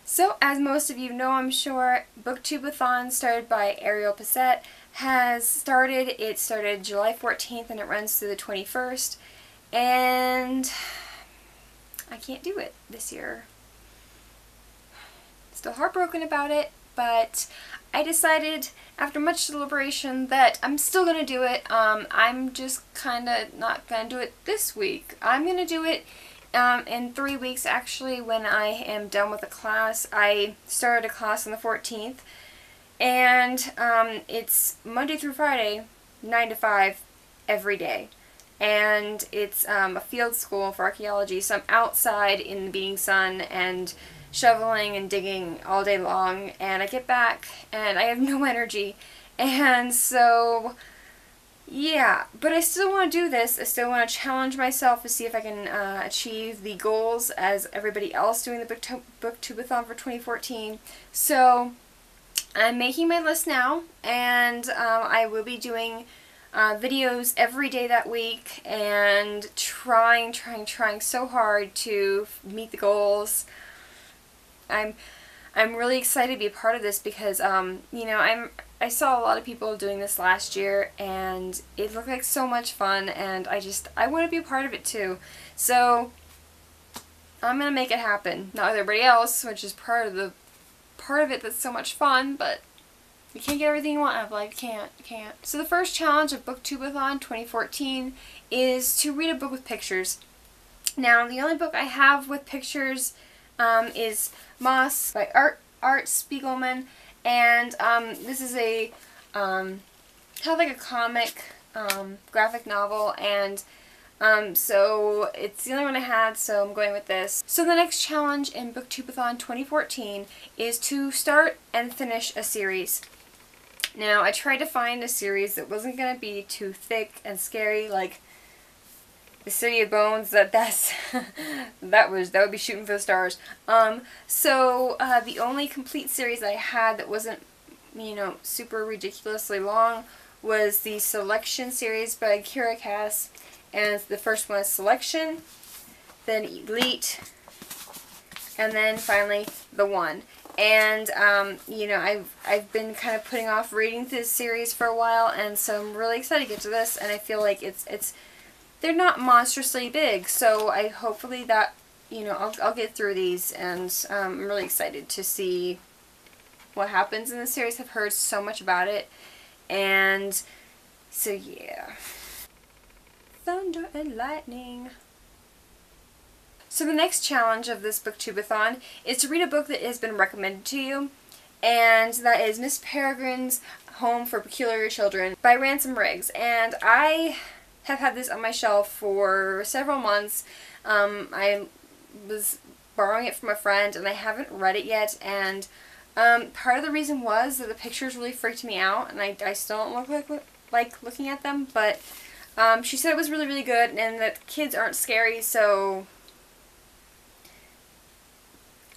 So, as most of you know, I'm sure, Booktubeathon, started by Ariel Passette, has started. It started July 14th and it runs through the 21st. And I can't do it this year. Still heartbroken about it, but I decided after much deliberation that I'm still going to do it. I'm just kind of not going to do it this week. I'm going to do it in 3 weeks, actually, when I am done with the class. I started a class on the 14th, and it's Monday through Friday, 9 to 5, every day. And it's a field school for archaeology, so I'm outside in the beating sun and shoveling and digging all day long, and I get back and I have no energy, and so yeah, but I still want to do this. I still want to challenge myself to see if I can achieve the goals as everybody else doing the Booktubeathon for 2014. So I'm making my list now, and I will be doing videos every day that week and trying so hard to meet the goals. I'm really excited to be a part of this because you know, I saw a lot of people doing this last year and it looked like so much fun, and I want to be a part of it too. So I'm gonna make it happen. Not with everybody else, which is part of it that's so much fun, but you can't get everything you want out of life. You can't. So the first challenge of Booktubeathon 2014 is to read a book with pictures. Now, the only book I have with pictures is Moss by Art Spiegelman, and this is a kind of like a comic graphic novel, and so it's the only one I had, so I'm going with this. So the next challenge in Booktubeathon 2014 is to start and finish a series. Now, I tried to find a series that wasn't going to be too thick and scary, like The City of Bones. That would be shooting for the stars. So the only complete series I had that wasn't, you know, super ridiculously long was the Selection series by Kira Cass, and the first one is Selection, then Elite, and then finally The One. And you know, I've been kind of putting off reading this series for a while, and so I'm really excited to get to this, and I feel like they're not monstrously big, so hopefully that, you know, I'll get through these, and I'm really excited to see what happens in the series. I've heard so much about it, and so yeah. Thunder and lightning. So the next challenge of this Booktubeathon is to read a book that has been recommended to you, and that is Miss Peregrine's Home for Peculiar Children by Ransom Riggs. And I have had this on my shelf for several months. I was borrowing it from a friend and I haven't read it yet, and part of the reason was that the pictures really freaked me out, and I still don't like looking at them, but she said it was really good and that kids aren't scary, so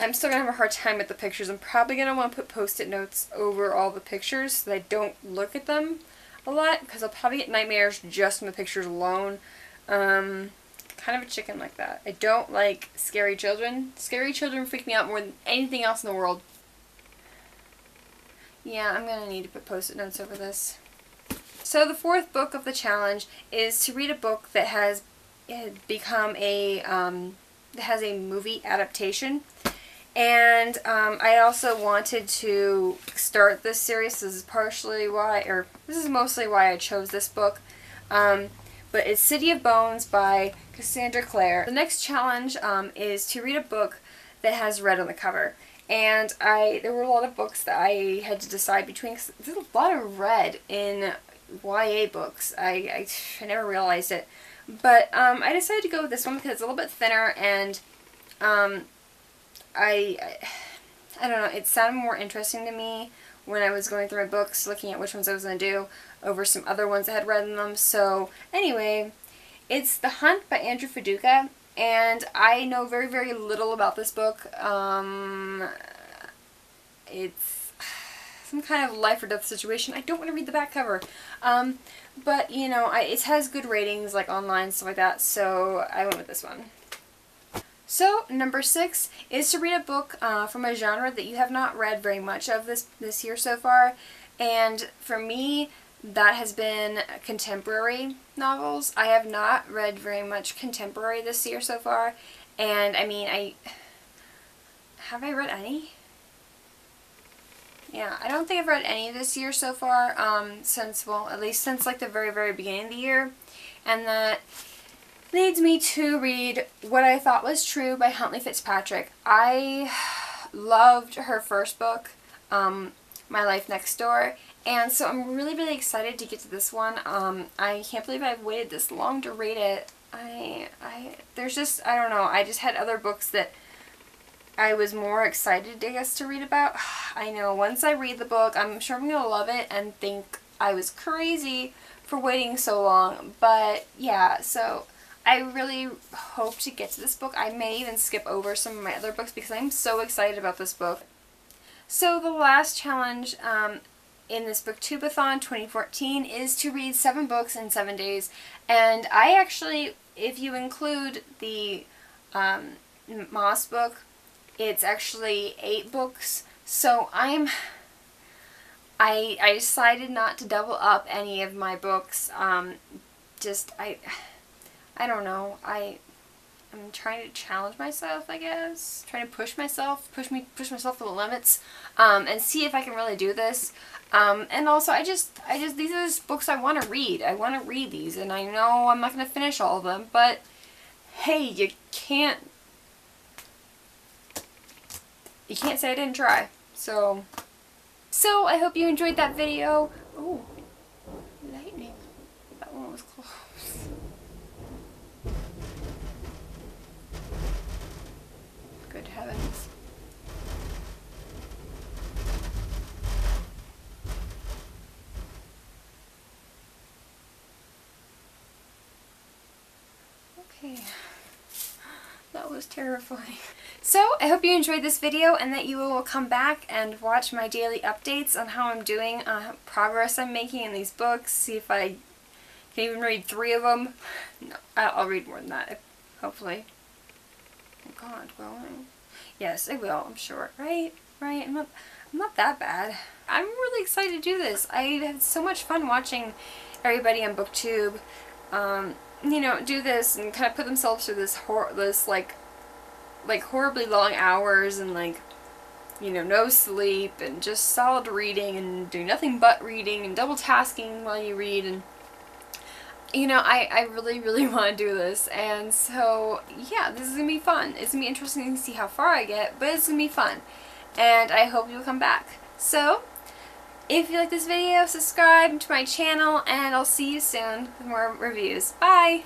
I'm still going to have a hard time with the pictures. I'm probably going to want to put post-it notes over all the pictures so that I don't look at them a lot, because I'll probably get nightmares just from the pictures alone. Kind of a chicken like that. I don't like scary children. Scary children freak me out more than anything else in the world. Yeah, I'm going to need to put post-it notes over this. So the fourth book of the challenge is to read a book that has become that has a movie adaptation. And I also wanted to start this series. This is mostly why I chose this book. But it's City of Bones by Cassandra Clare. The next challenge is to read a book that has red on the cover. And there were a lot of books that I had to decide between. There's a lot of red in YA books. I never realized it. But I decided to go with this one because it's a little bit thinner, and I don't know, it sounded more interesting to me when I was going through my books, looking at which ones I was going to do, over some other ones that had red in them. So anyway, it's The Hunt by Andrew Fiduka, and I know very little about this book. It's some kind of life or death situation. I don't want to read the back cover. But, you know, it has good ratings, like online, stuff like that, so I went with this one. So, number 6 is to read a book from a genre that you have not read very much of this year so far. And for me, that has been contemporary novels. I have not read very much contemporary this year so far. And I mean, have I read any? Yeah, I don't think I've read any this year so far, since, well, at least since like the very, very beginning of the year. And that leads me to read What I Thought Was True by Huntley Fitzpatrick. I loved her first book, My Life Next Door, and so I'm really, really excited to get to this one. I can't believe I've waited this long to read it. There's just, I don't know, I just had other books that I was more excited, I guess, to read about. I know, once I read the book, I'm sure I'm going to love it and think I was crazy for waiting so long, but yeah, so I really hope to get to this book. I may even skip over some of my other books because I'm so excited about this book. So the last challenge in this Booktubeathon 2014 is to read 7 books in 7 days. And I actually, if you include the Moss book, it's actually 8 books. So I decided not to double up any of my books. I don't know. I'm trying to challenge myself, I guess. Trying to push myself to the limits, and see if I can really do this. And also, these are just books I want to read. I want to read these, and I know I'm not going to finish all of them, but hey, you can't say I didn't try. So I hope you enjoyed that video. Ooh, lightning. That one was close. Good heavens. Okay. That was terrifying. So, I hope you enjoyed this video and that you will come back and watch my daily updates on how I'm doing, progress I'm making in these books, see if I can even read 3 of them. No, I'll read more than that, hopefully. Oh God, will I? Yes, I will, I'm sure. Right? I'm not that bad. I'm really excited to do this. I had so much fun watching everybody on Booktube, you know, do this and kind of put themselves through this horribly long hours and like, you know, no sleep and just solid reading and do nothing but reading and double tasking while you read, and you know, I really, really want to do this, and so yeah, this is gonna be fun. It's gonna be interesting to see how far I get, but it's gonna be fun, and I hope you'll come back. So if you like this video, subscribe to my channel, and I'll see you soon with more reviews. Bye!